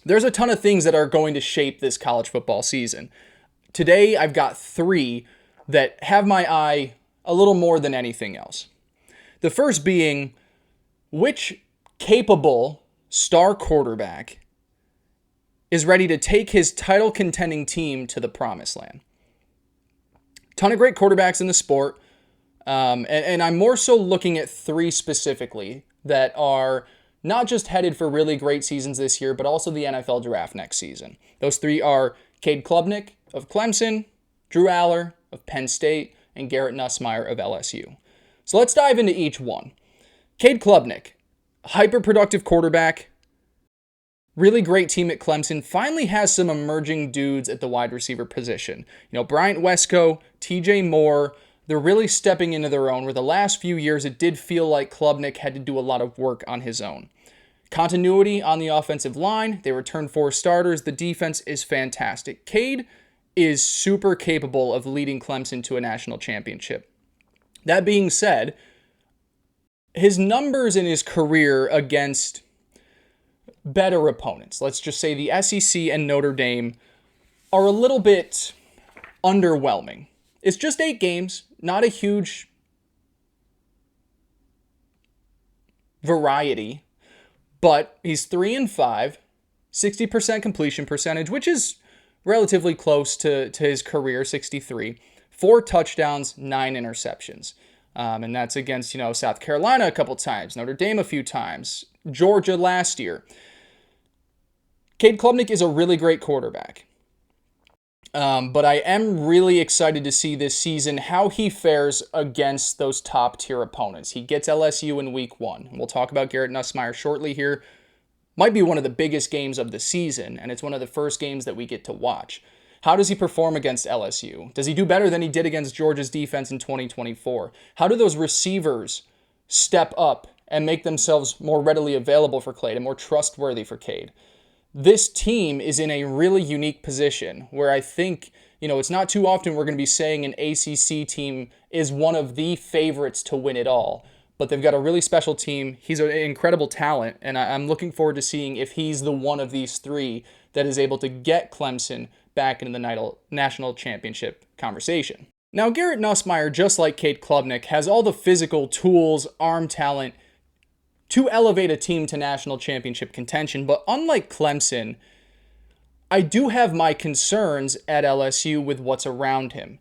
There's a ton of things that are going to shape this college football season. Today, I've got three that have my eye a little more than anything else. The first being, which capable star quarterback is ready to take his title contending team to the promised land? Ton of great quarterbacks in the sport. And I'm more so looking at three specifically that are not just headed for really great seasons this year, but also the NFL draft next season. Those three are Cade Klubnik of Clemson, Drew Allar of Penn State, and Garrett Nussmeier of LSU. So let's dive into each one. Cade Klubnik, hyper-productive quarterback, really great team at Clemson, finally has some emerging dudes at the wide receiver position. Bryant Wesco, TJ Moore, they're really stepping into their own, where the last few years it did feel like Klubnik had to do a lot of work on his own. Continuity on the offensive line, they returned 4 starters, the defense is fantastic. Cade is super capable of leading Clemson to a national championship. That being said, his numbers in his career against better opponents, let's just say the SEC and Notre Dame, are a little bit underwhelming. It's just 8 games, not a huge variety, but he's 3-5, 60% completion percentage, which is relatively close to his career, 63. 4 touchdowns, 9 interceptions. And that's against, South Carolina a couple times, Notre Dame a few times, Georgia last year. Cade Klubnik is a really great quarterback. But I am really excited to see this season how he fares against those top-tier opponents. He gets LSU in week 1. We'll talk about Garrett Nussmeier shortly here. Might be one of the biggest games of the season, and it's one of the first games that we get to watch. How does he perform against LSU? Does he do better than he did against Georgia's defense in 2024? How do those receivers step up and make themselves more readily available for Cade and more trustworthy for Cade? This team is in a really unique position where I think, it's not too often we're going to be saying an ACC team is one of the favorites to win it all. But they've got a really special team. He's an incredible talent, and I'm looking forward to seeing if he's the one of these three that is able to get Clemson back into the national championship conversation. Now, Garrett Nussmeier, just like Cade Klubnik, has all the physical tools, arm talent to elevate a team to national championship contention. But unlike Clemson, I do have my concerns at LSU with what's around him.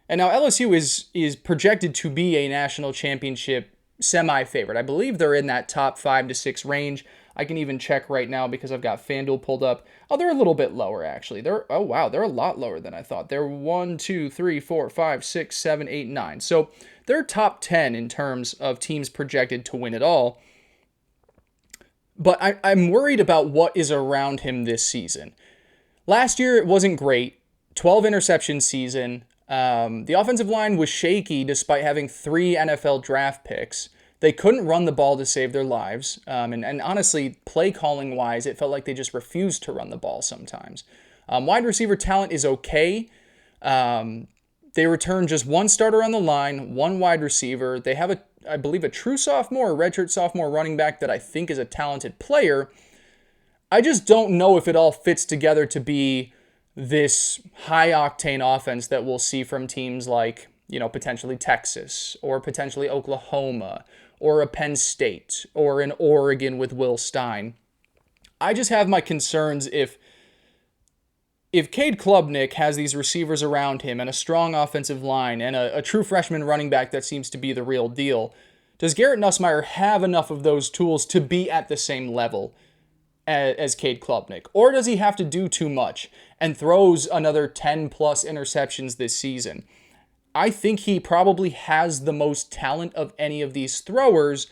And now LSU is projected to be a national championship semi-favorite. I believe they're in that top 5 to 6 range. I can even check right now because I've got FanDuel pulled up. Oh, they're a little bit lower, actually. They're a lot lower than I thought. They're 1, 2, 3, 4, 5, 6, 7, 8, 9. So they're top 10 in terms of teams projected to win it all. But I'm worried about what is around him this season. Last year, it wasn't great. 12 interception season. The offensive line was shaky despite having 3 NFL draft picks. They couldn't run the ball to save their lives. And honestly, play calling wise, it felt like they just refused to run the ball sometimes. Wide receiver talent is okay. They return just 1 starter on the line, 1 wide receiver. They have I believe a true sophomore, a redshirt sophomore running back that I think is a talented player. I just don't know if it all fits together to be this high-octane offense that we'll see from teams like, potentially Texas or potentially Oklahoma or a Penn State or an Oregon with Will Stein. I just have my concerns if Cade Klubnik has these receivers around him and a strong offensive line and a true freshman running back that seems to be the real deal, does Garrett Nussmeier have enough of those tools to be at the same level as Cade Klubnik? Or does he have to do too much and throws another 10-plus interceptions this season? I think he probably has the most talent of any of these throwers.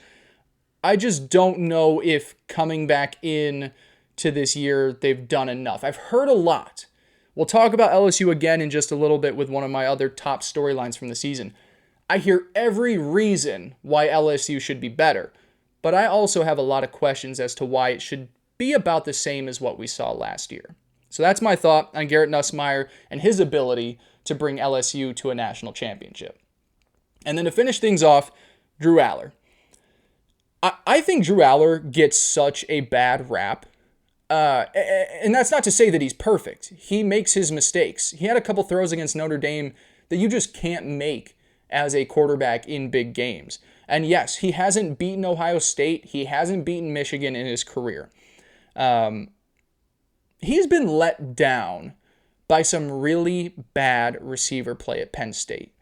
I just don't know if coming back in to this year they've done enough. I've heard a lot. We'll talk about LSU again in just a little bit with one of my other top storylines from the season. I hear every reason why LSU should be better, but I also have a lot of questions as to why it should be about the same as what we saw last year. So that's my thought on Garrett Nussmeier and his ability to bring LSU to a national championship. And then to finish things off, Drew Allar. I think Drew Allar gets such a bad rap. And that's not to say that he's perfect. He makes his mistakes. He had a couple throws against Notre Dame that you just can't make as a quarterback in big games. And yes, he hasn't beaten Ohio State. He hasn't beaten Michigan in his career. He's been let down by some really bad receiver play at Penn State.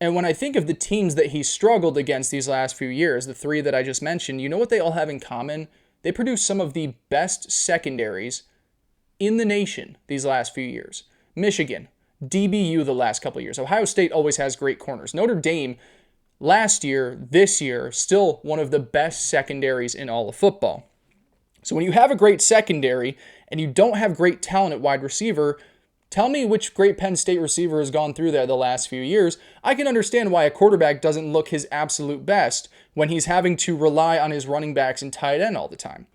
And when I think of the teams that he struggled against these last few years, the three that I just mentioned, you know what they all have in common? They produce some of the best secondaries in the nation these last few years. Michigan, DBU the last couple of years. Ohio State always has great corners. Notre Dame, last year, this year, still one of the best secondaries in all of football. So when you have a great secondary and you don't have great talent at wide receiver, tell me which great Penn State receiver has gone through there the last few years. I can understand why a quarterback doesn't look his absolute best when he's having to rely on his running backs and tight end all the time.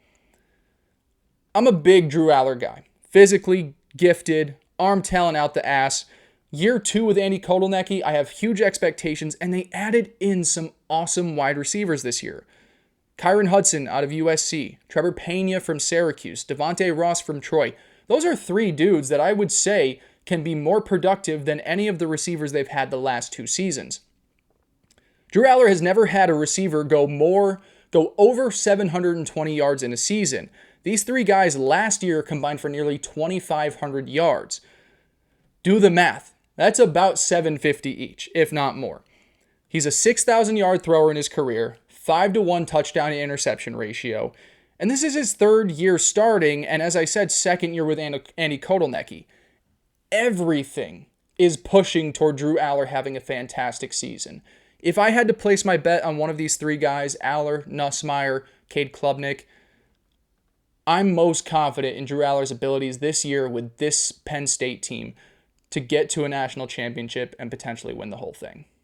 I'm a big Drew Allar guy. Physically gifted, arm talent out the ass. Year 2 with Andy Kotelnicki, I have huge expectations, and they added in some awesome wide receivers this year. Kyron Hudson out of USC, Trevor Pena from Syracuse, Devontae Ross from Troy. Those are 3 dudes that I would say can be more productive than any of the receivers they've had the last 2 seasons. Drew Allar has never had a receiver go over 720 yards in a season. These 3 guys last year combined for nearly 2,500 yards. Do the math. That's about 750 each, if not more. He's a 6,000-yard thrower in his career, 5-to-1 touchdown to interception ratio. And this is his 3rd year starting, and as I said, 2nd year with Andy Kotelnicki. Everything is pushing toward Drew Allar having a fantastic season. If I had to place my bet on one of these 3 guys, Allar, Nussmeier, Cade Klubnik, I'm most confident in Drew Allar's abilities this year with this Penn State team to get to a national championship and potentially win the whole thing.